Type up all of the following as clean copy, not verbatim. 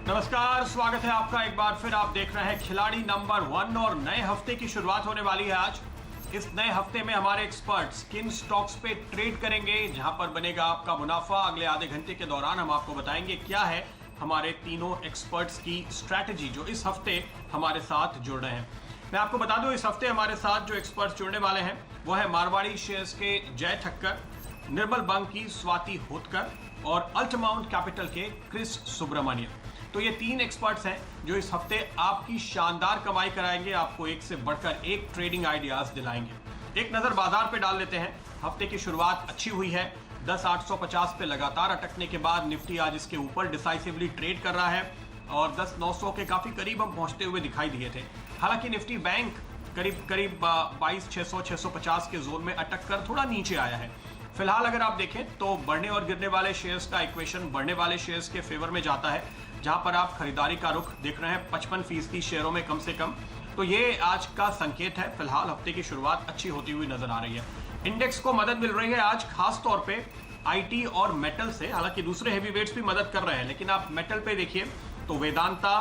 नमस्कार, स्वागत है आपका एक बार फिर। आप देख रहे हैं खिलाड़ी नंबर 1 और नए हफ्ते की शुरुआत होने वाली है आज। इस नए हफ्ते में हमारे एक्सपर्ट्स किन स्टॉक्स पे ट्रेड करेंगे, जहां पर बनेगा आपका मुनाफा, अगले आधे घंटे के दौरान हम आपको बताएंगे क्या है हमारे तीनों एक्सपर्ट्स की स्ट्रैटेजी जो इस हफ्ते हमारे साथ जुड़ रहे हैं। मैं आपको बता दूं, इस हफ्ते हमारे साथ जो एक्सपर्ट्स जुड़ने वाले हैं वो है मारवाड़ी शेयर्स के जय ठक्कर, निर्मल बंग की स्वाति होतकर और अल्टमाउंट कैपिटल के क्रिस सुब्रमण्यम। तो ये तीन एक्सपर्ट्स हैं जो इस हफ्ते आपकी शानदार कमाई कराएंगे, आपको एक से बढ़कर एक ट्रेडिंग आइडियाज दिलाएंगे। एक नजर बाजार पे डाल लेते हैं। हफ्ते की शुरुआत अच्छी हुई है। 10,850 पे लगातार अटकने के बाद निफ्टी आज इसके ऊपर डिसाइसिवली ट्रेड कर रहा है और 10,900 के काफी करीब हम पहुंचते हुए दिखाई दिए थे। हालांकि निफ्टी बैंक करीब 22,600 650 के जोन में अटक कर थोड़ा नीचे आया है। फिलहाल अगर आप देखें तो बढ़ने और गिरने वाले शेयर्स का इक्वेशन बढ़ने वाले शेयर्स के फेवर में जाता है, जहां पर आप खरीदारी का रुख देख रहे हैं 55% शेयरों में कम से कम। तो ये आज का संकेत है। फिलहाल हफ्ते की शुरुआत अच्छी होती हुई नजर आ रही है। इंडेक्स को मदद मिल रही है आज खास तौर पे आईटी और मेटल से। हालांकि दूसरे हेवीवेट्स भी मदद कर रहे हैं, लेकिन आप मेटल पे देखिए तो Vedanta,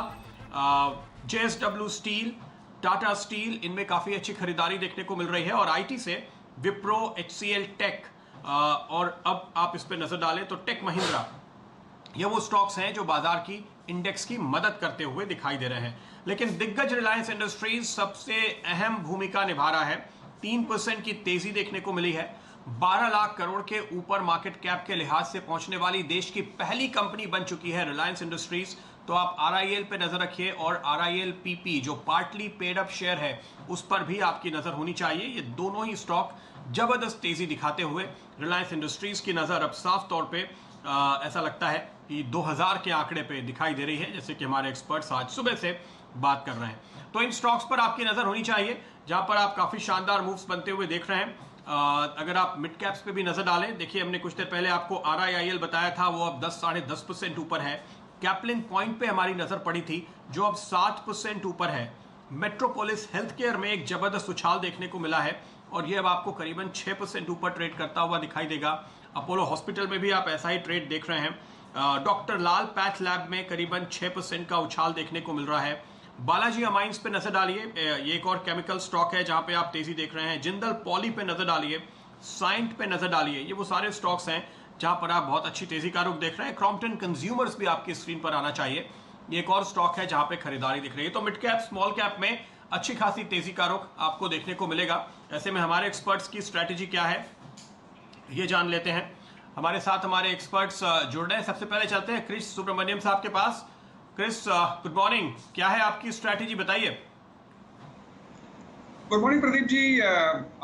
JSW steel, Tata steel, इनमें काफी अच्छी खरीदारी देखने को मिल रही है। और आईटी से विप्रो, एचसीएल टेक, और अब आप इस पे नजर डालें तो टेक महिंद्रा, ये वो स्टॉक्स हैं जो बाजार की इंडेक्स की मदद करते हुए दिखाई दे रहे हैं। लेकिन दिग्गज रिलायंस इंडस्ट्रीज सबसे अहम भूमिका निभा रहा है। 3% की तेजी देखने को मिली है। 12 लाख करोड़ के ऊपर मार्केट कैप के लिहाज से पहुंचने वाली देश की पहली कंपनी बन चुकी है रिलायंस इंडस्ट्रीज। तो आप आरआईएल पे नजर रखिए और आरआईएल पीपी जो पार्टली पेड अप शेयर है उस पर भी आपकी नजर होनी चाहिए। ये दोनों ही स्टॉक जबरदस्त तेजी दिखाते हुए रिलायंस इंडस्ट्रीज की नजर अब साफ तौर पे ऐसा लगता है कि 2000 के आंकड़े पे दिखाई दे रही है, जैसे कि हमारे एक्सपर्ट्स आज सुबह से बात कर रहे हैं। तो इन स्टॉक्स पर आपकी नजर होनी चाहिए जहां पर आप काफी शानदार मूव्स बनते हुए देख रहे हैं। अगर आप मिड कैप्स पे भी नजर डालें, देखिए हमने कुछ देर पहले आपको आरआईआईएल बताया था, वो अब 10 साढ़े 10% ऊपर है। कैप्लिन पॉइंट पे हमारी नजर पड़ी थी जो अब 7% ऊपर है। मेट्रोपोलिस हेल्थ केयर में एक जबरदस्त उछाल देखने को मिला है और ये अब आपको करीबन 6% ऊपर ट्रेड करता हुआ दिखाई देगा। अपोलो हॉस्पिटल में भी आप ऐसा ही ट्रेड देख रहे हैं। डॉक्टर लाल पैथ लैब में करीबन 6% का उछाल देखने को मिल रहा है। बालाजी अमाइंस पे नजर डालिए, ये एक और केमिकल स्टॉक है जहां पे आप तेजी देख रहे हैं। जिंदल पॉली पे नजर डालिए, साइंट पे नजर डालिए, ये वो सारे स्टॉक्स हैं जहां पर आप बहुत अच्छी तेजी का रुख देख रहे हैं। क्रॉम्पटन कंज्यूमर्स भी आपकी स्क्रीन पर आना चाहिए, ये एक और स्टॉक है जहां पे खरीदारी दिख रही है। तो मिड कैप स्मॉल कैप में अच्छी खासी तेजी का रुख आपको देखने को मिलेगा। ऐसे में हमारे एक्सपर्ट्स की स्ट्रैटेजी क्या है ये जान लेते हैं। हमारे साथ हमारे एक्सपर्ट्स जुड़ रहे हैं। सबसे पहले चलते हैं क्रिस सुब्रमण्यम साहब के पास। क्रिस, गुड मॉर्निंग, क्या है आपकी स्ट्रैटेजी, बताइए। Good morning Pradeep ji.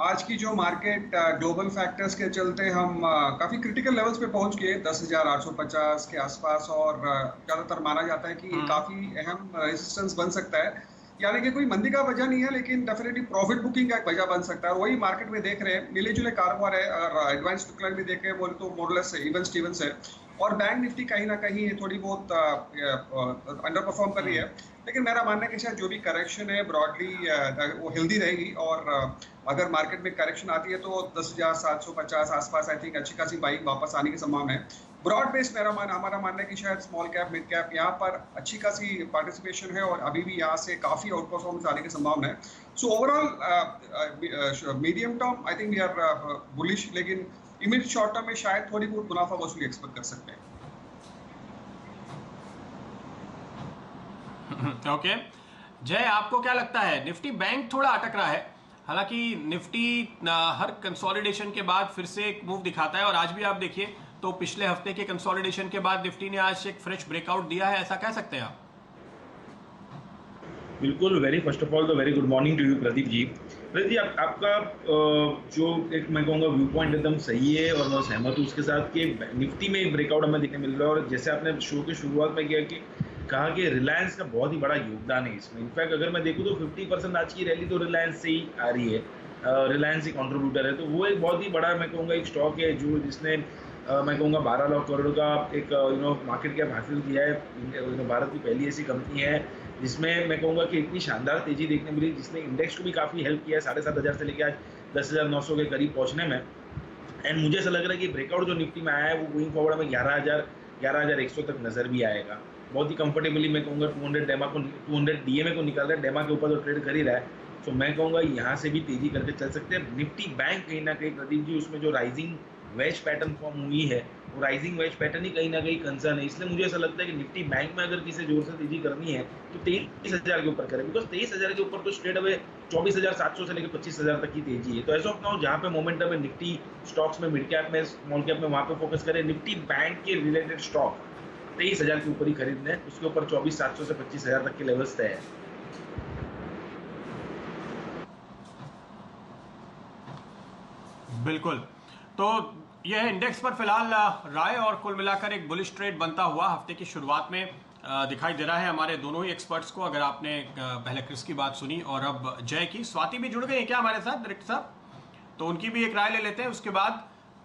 आज की जो मार्केट ग्लोबल फैक्टर्स के चलते हम काफी क्रिटिकल लेवल्स पे पहुंच गए 10,850 के आसपास, और ज्यादातर माना जाता है कि काफी अहम रेजिस्टेंस बन सकता है। यानी कि कोई मंदी का वजह नहीं है, लेकिन डेफिनेटली प्रॉफिट बुकिंग का एक वजह बन सकता है। वही मार्केट में देख रहे हैं, मिले जुले कारोबार है। अगर एडवांस डिक्लाइन भी देखें बोले तो मोरलेस इवन स्टीवंस है, और बैंक निफ्टी कहीं ना कहीं थोड़ी बहुत अंडर परफॉर्म कर रही है। लेकिन मेरा मानना है कि शायद जो भी करेक्शन है ब्रॉडली वो हेल्दी रहेगी, और अगर मार्केट में करेक्शन आती है तो 10,750 आसपास आई थिंक अच्छी खासी बाइंग वापस आने की संभावना है। ब्रॉड बेस हमारा मानना है कि शायद स्मॉल कैप मिड कैप यहाँ पर अच्छी खासी पार्टिसिपेशन है, और अभी भी यहाँ से काफी आउट परफॉर्मेंस आने की संभावना है। So overall medium term I think we are bullish, लेकिन इमीडिएट शॉर्ट टर्म में शायद थोड़ी बहुत मुनाफा वसूली एक्सपेक्ट कर सकते हैं। ओके जय, आपको क्या लगता है? निफ्टी बैंक थोड़ा अटक रहा है, हालांकि निफ्टी हर कंसोलिडेशन के बाद फिर से एक मूव दिखाता है, और आज भी आप देखिए तो पिछले हफ्ते के कंसोलिडेशन के बाद निफ्टी ने आज एक फ्रेश ब्रेकआउट दिया है, ऐसा कह सकते हैं आप? बिल्कुल, वेरी फर्स्ट ऑफ ऑल तो very good morning to you Pradeep ji. Pradeep ji, आपका जो एक मैं कहूँगा व्यू पॉइंट एकदम सही है, और मैं सहमत हूँ उसके साथ कि निफ्टी में एक ब्रेकआउट हमें देखने मिल रहा है। और जैसे आपने शो की शुरुआत में किया कि कहा कि रिलायंस का बहुत ही बड़ा योगदान है इसमें। इनफैक्ट अगर मैं देखूँ तो 50% आज की रैली तो रिलायंस से ही आ रही है, रिलायंस ही कॉन्ट्रीब्यूटर है। तो वो एक बहुत ही बड़ा मैं कहूँगा एक स्टॉक है जो जिसने मैं कहूँगा 12 लाख करोड़ का एक मार्केट कैप हासिल किया है। भारत की पहली ऐसी कंपनी है जिसमें मैं कहूँगा कि इतनी शानदार तेजी देखने मिली, जिसने इंडेक्स को भी काफ़ी हेल्प किया है 7,500 से लेकर आज 10,900 के करीब पहुँचने में। एंड मुझे ऐसा लग रहा है कि ब्रेकआउट जो निफ्टी में आया है वो गोइंग फॉरवर्ड में 11,000 11,100 तक नजर भी आएगा। बहुत ही कंफर्टेबली मैं कहूँगा 200 DMA को निकाल रहा है, डेमा के ऊपर तो ट्रेड कर ही रहा है। तो मैं कहूँगा यहाँ से भी तेजी करके चल सकते हैं। निफ्टी बैंक कहीं ना कहीं प्रदीप जी, उसमें जो राइजिंग वेज पैटर्न फॉर्म हुई है, वो राइजिंग वेज पैटर्न ही कहीं ना कहीं कंसर्न है। इसलिए मुझे ऐसा लगता है कि निफ्टी बैंक में अगर किसी जोर से तेजी करनी है तो 23,000 के ऊपर करें, बिकॉज 23,000 के ऊपर तो स्ट्रेट अवे 24,700 से लेकर 25,000 तक की तेजी है। तो ऐसा अपना जहाँ पे मोमेंटम है निफ्टी स्टॉक्स में, मिड कैप में, स्मॉल कैप में, वहाँ पे फोकस करें। निफ्टी बैंक के रिलेटेड स्टॉक 23,000 के ऊपर ही खरीदने हैं, उसके ऊपर 24,700 से 25,000 तक के लेवल्स तय है। बिल्कुल। तो यह इंडेक्स पर फिलहाल राय और कुल मिलाकर एक बुलिश ट्रेड बनता हुआ हफ्ते की शुरुआत में दिखाई दे रहा है हमारे दोनों ही एक्सपर्ट्स को। अगर आपने पहले क्रिस की बात सुनी और अब जय की, स्वाति भी जुड़ गई है क्या हमारे साथ डायरेक्टर साहब? तो उनकी भी एक राय ले लेते हैं, उसके बाद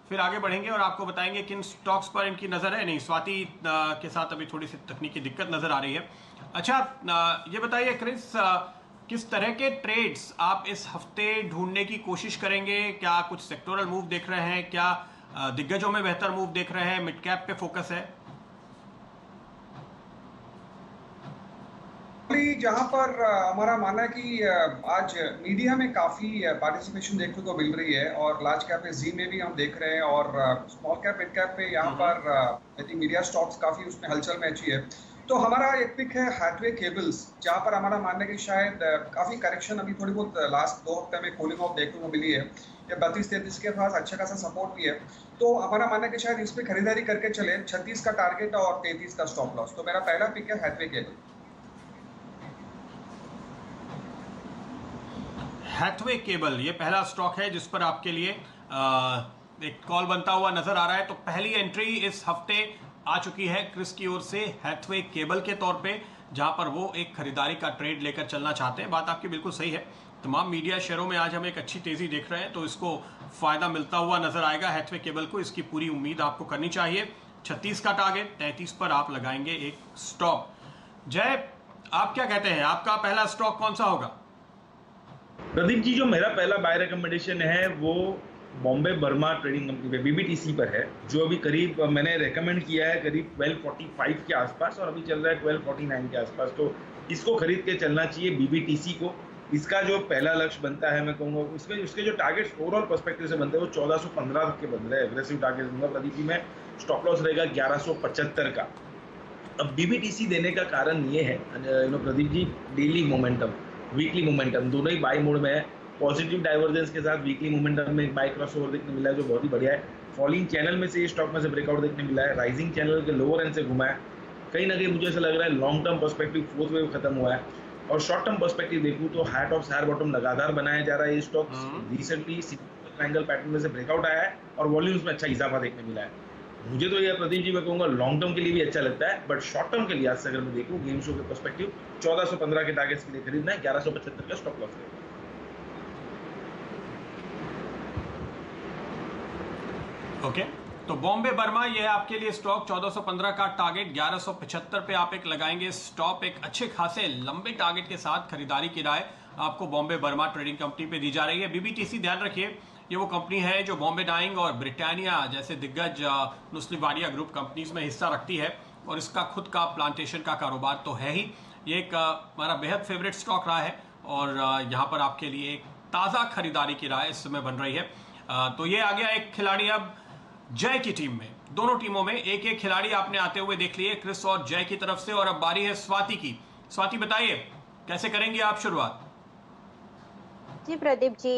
फिर आगे बढ़ेंगे और आपको बताएंगे किन स्टॉक्स पर इनकी नज़र है। नहीं, स्वाति के साथ अभी थोड़ी सी तकनीकी दिक्कत नज़र आ रही है। अच्छा, ये बताइए क्रिस, किस तरह के ट्रेड्स आप इस हफ्ते ढूंढने की कोशिश करेंगे? क्या कुछ सेक्टोरल मूव देख रहे हैं? क्या दिग्गजों में बेहतर मूव देख रहे हैं? मिड कैप पे फोकस है? जहां पर हमारा मानना है कि आज मीडिया में काफी पार्टिसिपेशन देखने को मिल रही है और लार्ज कैप पे जी में भी हम देख रहे हैं और स्मॉल कैप मिड कैप पे यहाँ पर आई थिंक मीडिया स्टॉक्स काफी उसमें हलचल में अच्छी है। तो हमारा एक पिक है हैथवे केबल्स, जहाँ पर हमारा मानना है कि शायद काफी करेक्शन अभी थोड़ी बहुत लास्ट 2 हफ्ते में कूलिंग ऑफ देखने को मिली है। ये 32-33 के पास अच्छा खासा सपोर्ट भी है। तो हमारा मानना है कि शायद इस पे खरीदारी करके चले। 36 का टारगेट और 33 का स्टॉप लॉस। तो मेरा पहला पिक है हैथवे केबल। हैथवे केबल ये पहला स्टॉक है जिस पर आपके लिए एक कॉल बनता हुआ नजर आ रहा है। तो पहली एंट्री इस हफ्ते आ चुकी है क्रिस की ओर से हैथवे केबल के तौर पे, जहां पर वो एक खरीदारी का ट्रेड लेकर चलना चाहते हैं। बात आपकी बिल्कुल सही है। तमाम मीडिया शेयरों में आज हम एक अच्छी तेजी देख रहे हैं, तो इसको फायदा मिलता हुआ नजर आएगा हैथवे केबल को। इसकी पूरी उम्मीद आपको करनी चाहिए। 36 का टारगेट, 33 पर आप लगाएंगे एक स्टॉप। जय, आप क्या कहते हैं? आपका पहला स्टॉक कौन सा होगा? प्रदीप जी, जो मेरा पहला बाय रिकमेंडेशन है वो बॉम्बे बर्मा ट्रेडिंग कंपनी पे BBTC पर है, जो अभी करीब मैंने रेकमेंड किया है करीब 1245 के आसपास और अभी चल रहा है 1249 के आसपास। तो इसको खरीद के चलना चाहिए BBTC को। इसका जो पहला लक्ष्य बनता है, मैं कहूँगा इसमें उसके जो टारगेट्स ओवरऑल पर्सपेक्टिव से बनते हैं वो 1415 तक के बन रहे हैं। एग्रेसिव टारगेट दूंगा प्रदीप जी मैं। स्टॉप लॉस रहेगा 1175 का। अब BBTC देने का कारण ये है Pradeep ji, daily momentum, weekly momentum दोनों ही बाई मोड में है। पॉजिटिव डाइवर्जेंस के साथ वीकली मोमेंटम में एक बाई क्रॉसओवर देखने मिला है जो बहुत ही बढ़िया है। फॉलिंग चैनल में से ये स्टॉक में से ब्रेकआउट देखने मिला है। राइजिंग चैनल के लोअर एंड से घुमा है। कहीं ना कहीं मुझे ऐसा लग रहा है long term perspective fourth wave खत्म हुआ है। और शॉर्ट टर्म पर्सपेक्टिव देखूँ तो हाई टॉप हायर बॉटम लगातार बनाया जा रहा है। ये स्टॉक रिसेंटली ट्रायंगल पैटर्न में से ब्रेकआउट आया है और वॉल्यूम्स में अच्छा इजाफा देखने मिला है। मुझे तो ये प्रदीप जी मैं कहूँगा लॉन्ग टर्म के लिए भी अच्छा लगता है, बट शॉर्ट टर्म के लिए आज से अगर मैं देखूँ गेम शो के पर्सपेक्टिव 1415 के टारगेट्स के लिए खरीदना है, 1175 का स्टॉप लॉस है। ओके, तो बॉम्बे बर्मा ये है आपके लिए स्टॉक। 1415 का टारगेट, 1175 पे आप एक लगाएंगे स्टॉप। एक अच्छे खासे लंबे टारगेट के साथ खरीदारी की राय आपको बॉम्बे बर्मा ट्रेडिंग कंपनी पे दी जा रही है। BBTC ध्यान रखिए, ये वो कंपनी है जो बॉम्बे डाइंग और ब्रिटानिया जैसे दिग्गज नुस्ली वाडिया ग्रुप कंपनीज में हिस्सा रखती है और इसका खुद का प्लांटेशन का कारोबार तो है ही। ये एक हमारा बेहद फेवरेट स्टॉक रहा है और यहाँ पर आपके लिए एक ताज़ा खरीदारी की राय इस समय बन रही है। तो ये आ गया एक खिलाड़ी अब जय की टीम में। दोनों टीमों में एक एक खिलाड़ी आपने आते हुए देख लिए, क्रिस और जय की तरफ से। और अब बारी है स्वाति की। स्वाति बताइए कैसे करेंगे आप शुरुआत? जी प्रदीप जी,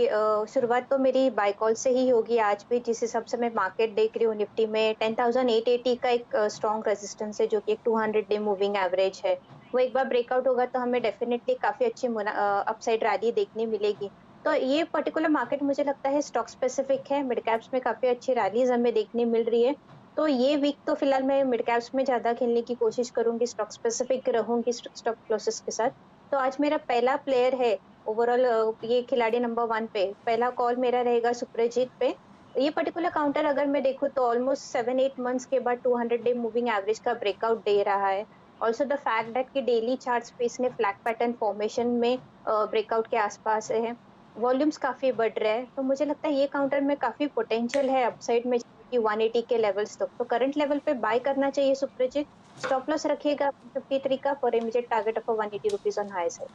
शुरुआत तो मेरी बाय कॉल से ही होगी आज भी। जिस हिसाब से मैं मार्केट देख रही हूँ, निफ्टी में 10,880 का एक स्ट्रॉन्ग रेजिस्टेंस है जो कि एक 200 डे मूविंग एवरेज है। वो एक बार ब्रेकआउट होगा तो हमें डेफिनेटली काफी अच्छी अपसाइड रैली देखने मिलेगी। तो ये पर्टिकुलर मार्केट मुझे लगता है स्टॉक स्पेसिफिक है। मिड कैप्स में काफी अच्छी रैलीज हमें देखने मिल रही है। तो ये वीक तो फिलहाल मैं मिड कैप्स में ज्यादा खेलने की कोशिश करूंगी, स्टॉक स्पेसिफिक रहूंगी स्टॉप लॉसेस के साथ। तो आज मेरा पहला प्लेयर है ओवरऑल, ये खिलाड़ी नंबर 1 पे पहला कॉल मेरा रहेगा सुप्रजीत पे। ये पर्टिकुलर काउंटर अगर मैं देखूँ तो ऑलमोस्ट 7-8 मंथ्स के बाद 200 डे मूविंग एवरेज का ब्रेकआउट दे रहा है। ऑल्सो द फैक्ट दैट कि डेली चार्ट्स पे इसने फ्लैग पैटर्न फॉर्मेशन में ब्रेकआउट के आसपास है। वॉल्यूम्स काफी बढ़ रहे हैं, तो मुझे लगता है ये काउंटर में काफी पोटेंशियल है अपसाइड में 150 180 के लेवल्स तक। तो करंट लेवल पे बाय करना चाहिए सुप्रजीत। स्टॉप लॉस रखिएगा 153 का for immediate target of 180 rupees on high side.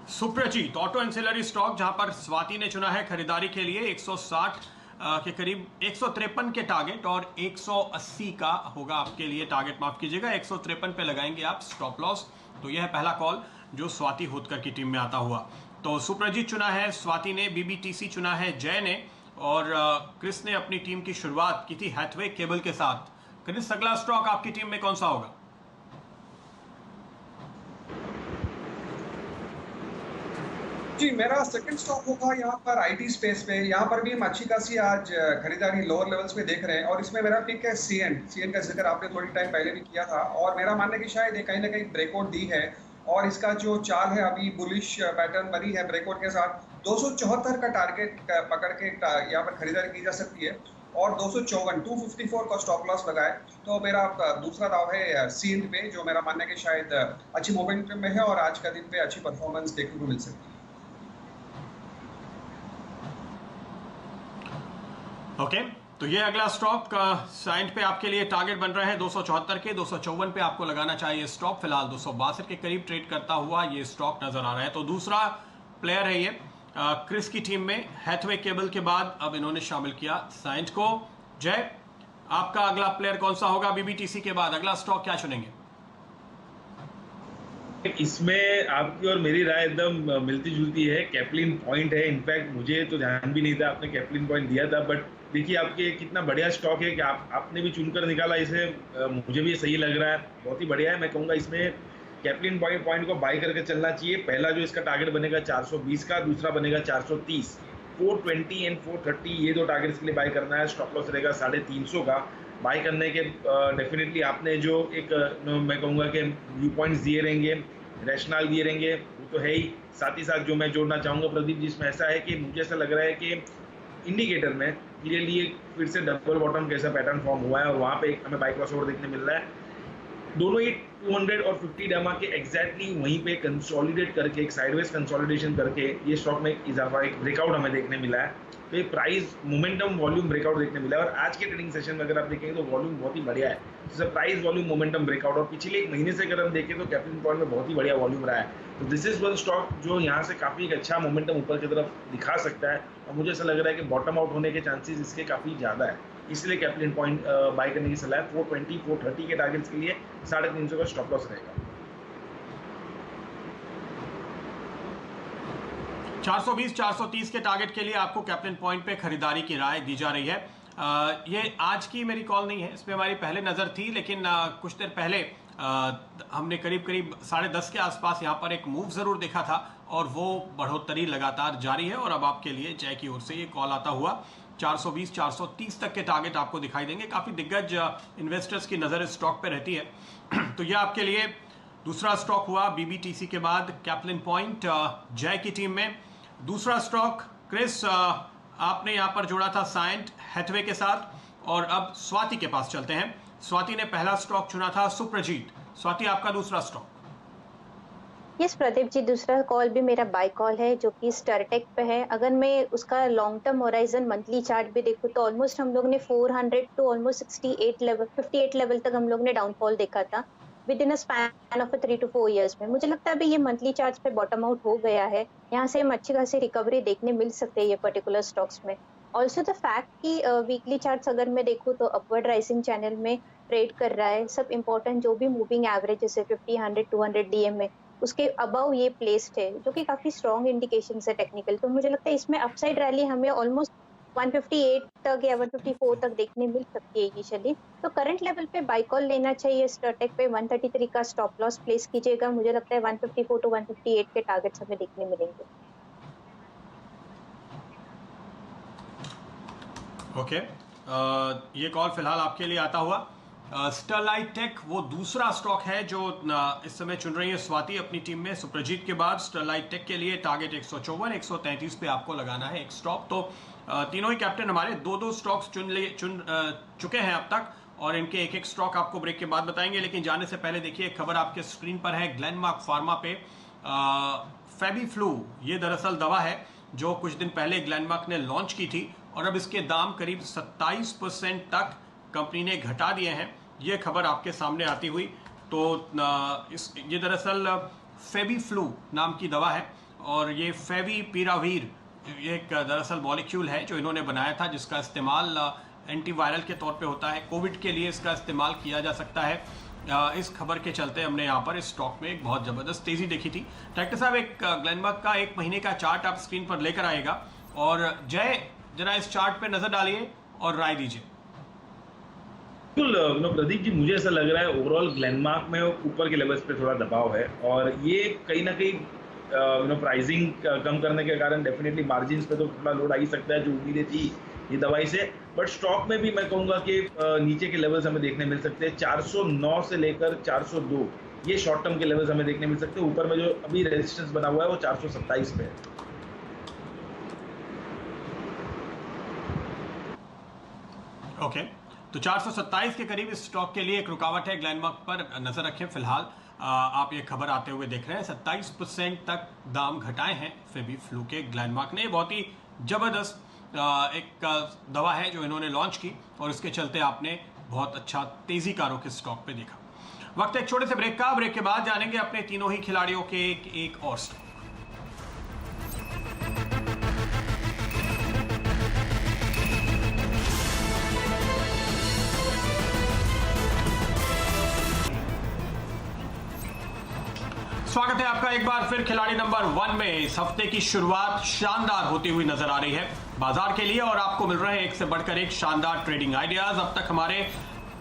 Suprajit auto ancillary stock, जहां पर स्वाति ने चुना है खरीदारी के लिए 160 के करीब 153 के टारगेट और 180 का होगा आपके लिए टारगेट, माफ कीजिएगा 153 पे लगाएंगे आप स्टॉप लॉस। तो यह है पहला कॉल जो स्वाति होतकर की टीम में आता हुआ। तो सुप्रजीत चुना है स्वाति ने, बीबीटीसी चुना है जय ने, और क्रिस ने अपनी टीम की शुरुआत की थी हैथवे केबल के साथ। क्रिस, अगला स्टॉक आपकी टीम में कौन सा होगा? जी, मेरा सेकंड स्टॉक होगा यहाँ पर आईटी स्पेस पे। यहाँ पर भी हम अच्छी खासी आज खरीदारी लोअर लेवल्स पे देख रहे हैं और इसमें मेरा पिक है सीएन का जिक्र आपने थोड़ी टाइम पहले भी किया था और मेरा मानना है कि शायद ये कहीं ना कहीं ब्रेकआउट दी है और इसका जो चाल है अभी बुलिश पैटर्न बनी है ब्रेकआउट के साथ। 274 का टारगेट पकड़ के यहाँ पर खरीदारी की जा सकती है और 254 का स्टॉप लॉस लगाए। तो मेरा दूसरा दाव है सीएन पे, जो मेरा मानना है कि शायद अच्छी मोमेंटम में है और आज का दिन पे अच्छी परफॉर्मेंस देखने को मिल सकती है। ओके, तो ये अगला स्टॉक साइंट पे आपके लिए टारगेट बन रहे हैं 274 के, 254 पे आपको लगाना चाहिए स्टॉप। फिलहाल 262 के करीब ट्रेड करता हुआ ये स्टॉक नजर आ रहा है। तो दूसरा प्लेयर है ये क्रिस की टीम में। हैथवे केबल के बाद अब इन्होंने शामिल किया साइंट को। जय, आपका अगला प्लेयर कौन सा होगा? बीबीटीसी के बाद अगला स्टॉक क्या चुनेंगे? इसमें आपकी और मेरी राय एकदम मिलती जुलती है। कैप्लिन पॉइंट है, इनफैक्ट मुझे तो ध्यान भी नहीं था आपने कैप्लिन पॉइंट दिया था, बट देखिए आपके कितना बढ़िया स्टॉक है कि आपने भी चुनकर निकाला इसे। मुझे भी सही लग रहा है, बहुत ही बढ़िया है। मैं कहूँगा इसमें कैप्लिन पॉइंट को बाई करके चलना चाहिए। पहला जो इसका टारगेट बनेगा 420 का, दूसरा बनेगा 430। 420 एंड 430 ये दो टारगेट्स के लिए बाई करना है। स्टॉप लॉस रहेगा 350 का। बाई करने के डेफिनेटली आपने जो एक मैं कहूँगा कि व्यू पॉइंट्स दिए रहेंगे, रैशनल दिए रहेंगे, वो तो है ही। साथ ही साथ जो मैं जोड़ना चाहूँगा प्रदीप जी, इसमें ऐसा है कि मुझे ऐसा लग रहा है कि इंडिकेटर में क्लियरली फिर से डबल बॉटम कैसा पैटर्न फॉर्म हुआ है और वहाँ पे एक हमें बाई क्रॉसओवर देखने मिल रहा है। दोनों ही 200 और 50 डेमा के एग्जैक्टली वहीं पे कंसोलिडेट करके एक साइडवेज कंसोलिडेशन करके ये स्टॉक में इजाफा, एक ब्रेकआउट हमें देखने मिला है। तो ये प्राइस मोमेंटम वॉल्यूम ब्रेकआउट देखने मिला है और आज के ट्रेडिंग सेशन में अगर आप देखेंगे तो वॉल्यूम बहुत ही बढ़िया है। जैसे प्राइस वॉल्यूम मोमेंटम ब्रेकआउट, और पिछले एक महीने से अगर हम देखें तो कैप्लिन पॉइंट में बहुत ही बढ़िया वॉल्यूम रहा है। तो दिस इज वन स्टॉक जो यहाँ से काफ़ी एक अच्छा मोमेंटम ऊपर की तरफ दिखा सकता है और मुझे ऐसा लग रहा है कि बॉटम आउट होने के चांसेस इसके काफ़ी ज़्यादा है। इसलिए कैप्लिन पॉइंट बाय करने की सलाह है। 420 430 के टारगेट्स के लिए 350 का स्टॉप लॉस रहेगा। 420 430 के टारगेट के लिए आपको कैप्लिन पॉइंट पे खरीदारी की राय दी जा रही है। ये आज की मेरी कॉल नहीं है, इस पे हमारी पहले नज़र थी, लेकिन कुछ देर पहले हमने करीब 10:30 के आसपास यहाँ पर एक मूव ज़रूर देखा था और वो बढ़ोतरी लगातार जारी है और अब आपके लिए जय की ओर से ये कॉल आता हुआ 420 430 तक के टारगेट आपको दिखाई देंगे। काफ़ी दिग्गज इन्वेस्टर्स की नज़र इस स्टॉक पे रहती है। तो ये आपके लिए दूसरा स्टॉक हुआ बीबीटीसी के बाद कैप्लिन पॉइंट जय की टीम में। दूसरा स्टॉक क्रिस, आपने यहाँ पर जोड़ा था साइंट हैथवे के साथ और अब स्वाति के पास चलते हैं। स्वाति ने पहला स्टॉक चुना था सुप्रजीत। स्वाति, आपका दूसरा स्टॉक। यस प्रदीप जी, दूसरा कॉल भी मेरा बाय कॉल है जो कि स्टारटेक पे है। अगर मैं उसका long term horizon monthly chart भी देखूँ तो ऑलमोस्ट हम लोग ने 400 टू ऑलमोस्ट 58 लेवल तक हम लोग ने डाउनफॉल देखा था with in a span of 3 to 4 years में। मुझे लगता है अभी ये मंथली चार्ट्स पे बॉटम आउट हो गया है। यहाँ से हम अच्छी खासी रिकवरी देखने मिल सकते हैं ये पर्टिकुलर स्टॉक्स में। ऑल्सो द फैक्ट कि वीकली चार्ट्स अगर मैं देखूँ तो अपवर्ड राइजिंग चैनल में ट्रेड कर रहा है। सब इंपॉर्टेंट जो भी मूविंग एवरेज जैसे 50 100 200 डीएम में उसके अबव ये प्लेस्ड है, जो कि काफी स्ट्रॉन्ग इंडिकेशन है टेक्निकल। तो मुझे लगता है इसमें अपसाइड रैली हमें ऑलमोस्ट 158 तक या 154 तक देखने मिल सकती है इनिशियली। तो करंट लेवल पे बाय कॉल लेना चाहिए। स्टारटेक पे 133 का स्टॉप लॉस प्लेस कीजिएगा। मुझे लगता है 154 टू 158 के टारगेट्स हमें देखने मिलेंगे। ओके, ये कॉल फिलहाल आपके लिए आता हुआ। स्टरलाइट टेक वो दूसरा स्टॉक है जो इस समय चुन रही है स्वाति अपनी टीम में सुप्रजीत के बाद। स्टरलाइट टेक के लिए टारगेट 154 133 पे आपको लगाना है एक स्टॉप। तो तीनों ही कैप्टन हमारे दो स्टॉक्स चुन चुके हैं अब तक और इनके एक स्टॉक आपको ब्रेक के बाद बताएंगे। लेकिन जाने से पहले देखिए खबर आपके स्क्रीन पर है। ग्लेनमार्क फार्मा पे फेबीफ्लू, ये दरअसल दवा है जो कुछ दिन पहले ग्लेनमार्क ने लॉन्च की थी, और अब इसके दाम करीब 27% तक कंपनी ने घटा दिए हैं। ये खबर आपके सामने आती हुई तो ये दरअसल फेबीफ्लू नाम की दवा है, और ये फेविपिरावीर एक दरअसल मॉलिक्यूल है जो इन्होंने बनाया था, जिसका इस्तेमाल एंटीवायरल के तौर पे होता है। कोविड के लिए इसका इस्तेमाल किया जा सकता है। इस खबर के चलते हमने यहाँ पर इस स्टॉक में एक बहुत ज़बरदस्त तेज़ी देखी थी। डायरेक्टर साहब, एक ग्लेनमार्क का 1 महीने का चार्ट आप स्क्रीन पर लेकर आएगा, और जय जरा इस चार्ट पे नज़र डालिए और राय दीजिए। बिल्कुल प्रदीप जी, मुझे ऐसा लग रहा है ओवरऑल ग्लेनमार्क में ऊपर के लेवल्स पे थोड़ा दबाव है, और ये कहीं ना कहीं प्राइसिंग कम करने के कारण डेफिनेटली मार्जिन्स पे तो थोड़ा लोड आ ही सकता है, जो उम्मीदें थी ये दवाई से। बट स्टॉक में भी मैं कहूँगा कि नीचे के लेवल्स हमें देखने मिल सकते हैं। 409 से लेकर 402 ये शॉर्ट टर्म के लेवल्स हमें देखने मिल सकते हैं। ऊपर में जो अभी रेजिस्टेंस बना हुआ है वो 427 पे है। ओके, तो 427 के करीब इस स्टॉक के लिए एक रुकावट है। ग्लेनमार्क पर नजर रखें। फिलहाल आप ये खबर आते हुए देख रहे हैं, 27% तक दाम घटाए हैं फेबीफ्लू के ग्लेनमार्क ने। बहुत ही जबरदस्त एक दवा है जो इन्होंने लॉन्च की, और इसके चलते आपने बहुत अच्छा तेजी कारों के स्टॉक पे देखा। वक्त एक छोटे से ब्रेक का। ब्रेक के बाद जानेंगे अपने तीनों ही खिलाड़ियों के एक और स्टॉक। स्वागत है आपका एक बार फिर खिलाड़ी नंबर 1 में। इस हफ्ते की शुरुआत शानदार होती हुई नजर आ रही है बाजार के लिए, और आपको मिल रहे हैं एक से बढ़कर एक शानदार ट्रेडिंग आइडियाज। अब तक हमारे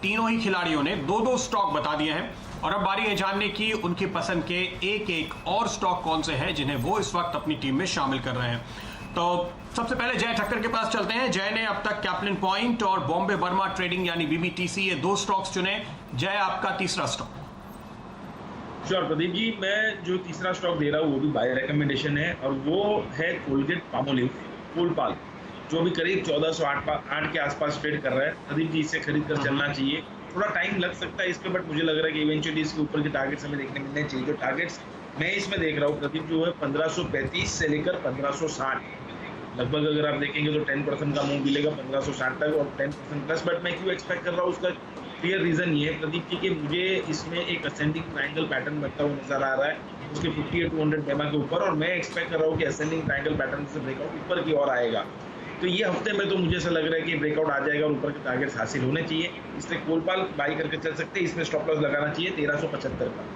तीनों ही खिलाड़ियों ने 2-2 स्टॉक बता दिए हैं, और अब बारी है जानने की उनकी पसंद के एक और स्टॉक कौन से हैं जिन्हें वो इस वक्त अपनी टीम में शामिल कर रहे हैं। तो सबसे पहले जय ठक्कर के पास चलते हैं। जय ने अब तक कैप्लिन पॉइंट और बॉम्बे बर्मा ट्रेडिंग यानी BBTC ये 2 स्टॉक्स चुने। जय, आपका तीसरा स्टॉक। श्योर प्रदीप जी, मैं जो तीसरा स्टॉक दे रहा हूँ वो भी बाय रिकमेंडेशन है, और वो है कोलगेट पामोलिव कोलपाल, जो भी करीब 1408 के आसपास ट्रेड कर रहा है। प्रदीप जी, इसे खरीद कर चलना चाहिए। थोड़ा टाइम लग सकता है इस पे, बट मुझे लग रहा है कि इवेंचुअली इसके ऊपर के टारगेट्स हमें देखने मिलने चाहिए। जो टारगेट्स मैं इसमें देख रहा हूँ प्रदीप, जो है 1535 से लेकर 1560 लगभग। अगर आप देखेंगे तो 10% का मूव मिलेगा 1560 तक, और 10% प्लस। बट मैं क्यों एक्सपेक्ट कर रहा हूँ, उसका क्लियर रीजन ये है प्रदीप जी कि मुझे इसमें एक असेंडिंग ट्रायंगल पैटर्न बनता हुआ नजर आ रहा है उसके 50-200 बेमा के ऊपर, और मैं एक्सपेक्ट कर रहा हूँ कि असेंडिंग ट्रायंगल पैटर्न से ब्रेकआउट ऊपर की ओर आएगा। तो ये हफ्ते में तो मुझे ऐसा लग रहा है कि ब्रेकआउट आ जाएगा और ऊपर के टारगेट्स हासिल होने चाहिए। इसलिए कोलपाल बाई करके चल सकते हैं। इसमें स्टॉप लॉस लगाना चाहिए 1375 का।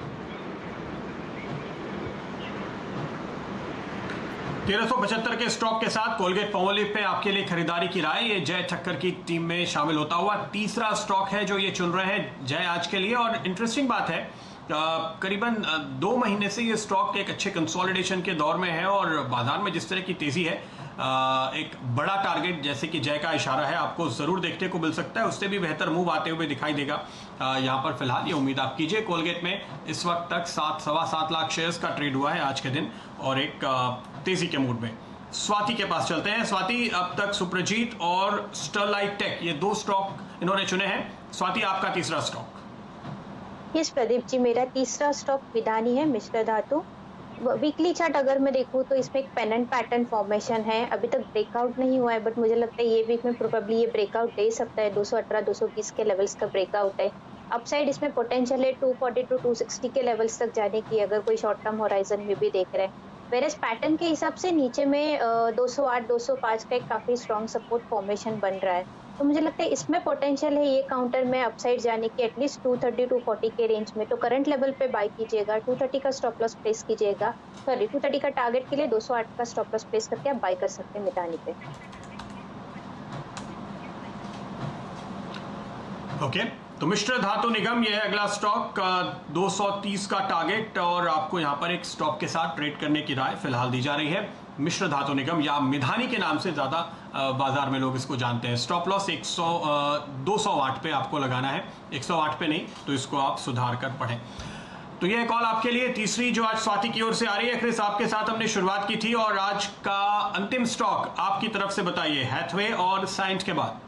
1375 के स्टॉक के साथ कोलगेट पामोलिव पे आपके लिए खरीदारी की राय। ये जय ठक्कर की टीम में शामिल होता हुआ तीसरा स्टॉक है जो ये चुन रहे हैं जय आज के लिए। और इंटरेस्टिंग बात है, करीबन 2 महीने से ये स्टॉक एक अच्छे कंसोलिडेशन के दौर में है, और बाजार में जिस तरह की तेजी है, एक बड़ा टारगेट जैसे कि जय का इशारा है आपको जरूर देखने को मिल सकता है। उससे भी बेहतर मूव आते हुए दिखाई देगा। यहाँ पर फिलहाल ये उम्मीद आप कीजिए। कोलगेट में इस वक्त तक 7-7.25 लाख शेयर्स का ट्रेड हुआ है आज के दिन, और एक तेजी के मूड में। स्वाति के पास चलते हैं। स्वाति, अब तक सुप्रजीत और स्टरलाइट टेक ये 2 स्टॉक इन्होंने चुने हैं। स्वाति, आपका तीसरा स्टॉक। यस प्रदीप जी, मेरा तीसरा स्टॉक विधानी है, मिश्र धातु। वीकली चार्ट अगर मैं देखूँ तो इसमें एक पेनेंट पैटर्न फॉर्मेशन है। अभी तक ब्रेकआउट नहीं हुआ है, बट मुझे लगता है ये वीक में प्रोबेबली ये ब्रेकआउट दे सकता है। 218-220 के लेवल्स का ब्रेकआउट है। अपसाइड इसमें पोटेंशियल है 240-260 के लेवल्स तक जाने की, अगर कोई शॉर्ट टर्म होराइजन में भी देख रहे हैं। वेरस पैटर्न के हिसाब से नीचे में 208-205 का एक काफ़ी स्ट्रॉन्ग सपोर्ट फॉर्मेशन बन रहा है। तो मुझे लगता है इसमें पोटेंशियल है ये काउंटर में अपसाइड जाने की, एटलीस्ट 230-240 के रेंज में। तो करंट लेवल पे बाय कीजिएगा, 230 का स्टॉप लॉस प्लेस कीजिएगा। 230 का टारगेट के लिए 208 का स्टॉप लॉस प्लेस करके आप बाय कर सकते हैं मितानी पे। ओके, तो मिश्र धातु निगम ये है अगला स्टॉक। 230 का टारगेट, और आपको यहाँ पर एक स्टॉप के साथ ट्रेड करने की राय फिलहाल दी जा रही है। मिश्र धातु निगम या मिधानी के नाम से ज़्यादा बाजार में लोग इसको जानते हैं। स्टॉप लॉस 208 पे आपको लगाना है, 108 पे नहीं, तो इसको आप सुधार कर पढ़ें। तो ये कॉल आपके लिए तीसरी जो आज स्वाति की ओर से आ रही है। क्रिस, आपके साथ हमने शुरुआत की थी, और आज का अंतिम स्टॉक आपकी तरफ से बताइए, हैथवे और साइंट के बाद।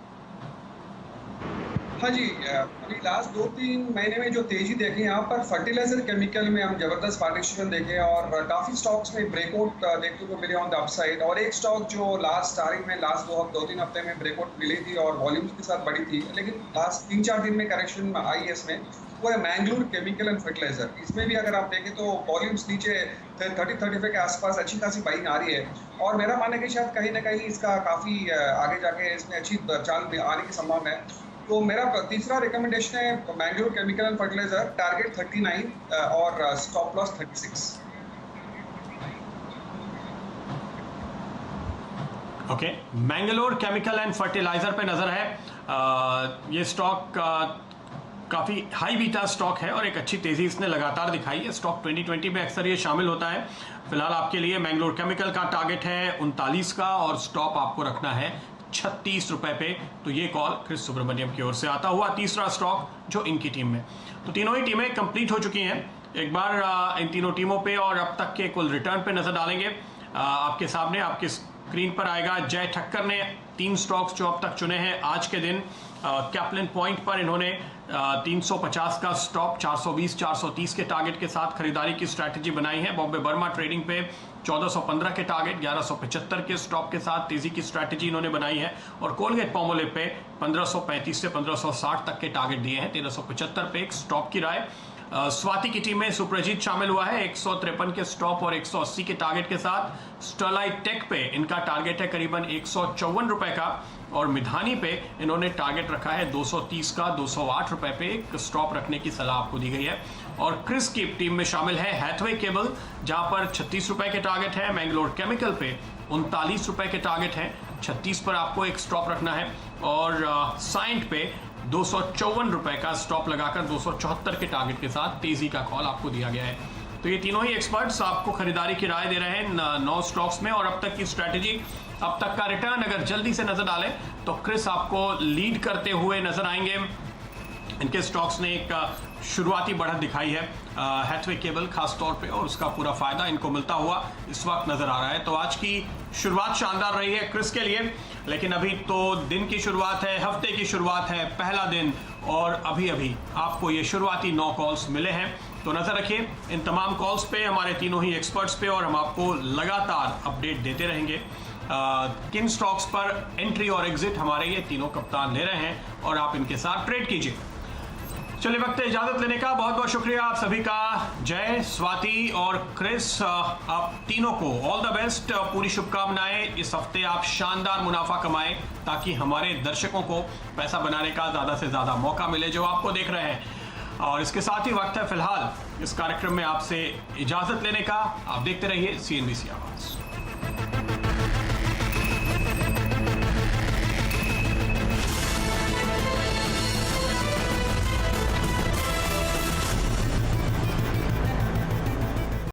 हाँ जी, अभी लास्ट 2-3 महीने में जो तेजी देखे यहाँ पर फर्टिलाइजर केमिकल में हम जबरदस्त पार्टिसिपेशन देखे और काफी स्टॉक्स में ब्रेकआउट देखने को मिले ऑन द अपसाइड। और एक स्टॉक जो लास्ट स्टार्टिंग में लास्ट 2-3 हफ्ते में ब्रेकआउट मिली थी और वॉल्यूम्स के साथ बढ़ी थी, लेकिन लास्ट 3-4 दिन में करेक्शन आई है इसमें, वो है मैंगलोर केमिकल एंड फर्टिलाइजर। इसमें भी अगर आप देखें तो वॉल्यूम्स नीचे 30-35 के आसपास अच्छी खासी बाइंग आ रही है और मेरा मानना है कि शायद कहीं ना कहीं इसका काफी आगे जाके इसमें अच्छी चाल आने की संभावना है। तो मेरा तीसरा रिकमेंडेशन है Mangalore chemical and fertiliser, target 39 और stop loss 36। Okay, Mangalore chemical and fertiliser पे नजर है। ये स्टॉक काफ़ी हाई बीटा स्टॉक है और एक अच्छी तेज़ी इसने लगातार दिखाई है। स्टॉक 2020 में अक्सर ये शामिल होता है। फिलहाल आपके लिए मैंगलोर केमिकल का टारगेट है 39 का और स्टॉप आपको रखना है 36 रुपए पे। तो ये कॉल क्रिस सुब्रमण्यम की ओर से आता हुआ तीसरा स्टॉक जो इनकी टीम में। तो तीनों ही टीमें कंप्लीट हो चुकी हैं। एक बार इन तीनों टीमों पे और अब तक के कुल रिटर्न पे नजर डालेंगे। आपके सामने आपकी स्क्रीन पर आएगा। जय ठक्कर ने 3 स्टॉक्स जो अब तक चुने हैं आज के दिन। कैप्लिन पॉइंट पर इन्होंने 350 का स्टॉप 420-430 के टारगेट के साथ खरीदारी की स्ट्रैटेजी बनाई है। बॉम्बे बर्मा ट्रेडिंग पे 1415 के टारगेट 1175 के स्टॉप के साथ तेजी की स्ट्रैटेजी इन्होंने बनाई है और कोलगेट पाल्मोलिव पे 1535 से 1560 तक के टारगेट दिए हैं। 1375 पे एक स्टॉप की राय। स्वाति की टीम में सुप्रजीत शामिल हुआ है 153 के स्टॉप और 180 के टारगेट के साथ। स्टरलाइट टेक पे इनका टारगेट है करीबन 154 रुपए का और मिधानी पे इन्होंने टारगेट रखा है 230 का। 208 रुपए पे एक स्टॉप रखने की सलाह आपको दी गई है। और क्रिस की टीम में शामिल है हैथवे केबल, जहां पर 36 रुपए के टारगेट है। मैंगलोर केमिकल पे 39 रुपए के टारगेट है, 36 पर आपको एक स्टॉप रखना है। और साइंट पे 254 रुपए का स्टॉप लगाकर 274 के टारगेट के साथ तेजी का कॉल आपको दिया गया है। तो ये तीनों ही एक्सपर्ट्स आपको खरीदारी की राय दे रहे हैं 9 स्टॉक्स में और अब तक की स्ट्रैटेजी, अब तक का रिटर्न अगर जल्दी से नजर डालें तो क्रिस आपको लीड करते हुए नजर आएंगे। इनके स्टॉक्स ने एक शुरुआती बढ़त दिखाई है हैथवे केबल खास तौर पे और उसका पूरा फायदा इनको मिलता हुआ इस वक्त नजर आ रहा है। तो आज की शुरुआत शानदार रही है क्रिस के लिए, लेकिन अभी तो दिन की शुरुआत है, हफ्ते की शुरुआत है, पहला दिन और अभी अभी आपको ये शुरुआती 9 कॉल्स मिले हैं। तो नजर रखिए इन तमाम कॉल्स पे, हमारे तीनों ही एक्सपर्ट्स पे, और हम आपको लगातार अपडेट देते रहेंगे किन स्टॉक्स पर एंट्री और एग्जिट हमारे ये तीनों कप्तान ले रहे हैं और आप इनके साथ ट्रेड कीजिए। चलिए वक्त है इजाजत लेने का। बहुत बहुत शुक्रिया आप सभी का। जय, स्वाति और क्रिस, आप तीनों को ऑल द बेस्ट, पूरी शुभकामनाएं। इस हफ्ते आप शानदार मुनाफा कमाएं ताकि हमारे दर्शकों को पैसा बनाने का ज्यादा से ज्यादा मौका मिले जो आपको देख रहे हैं। और इसके साथ ही वक्त है फिलहाल इस कार्यक्रम में आपसे इजाजत लेने का। आप देखते रहिए CNBC आवाज।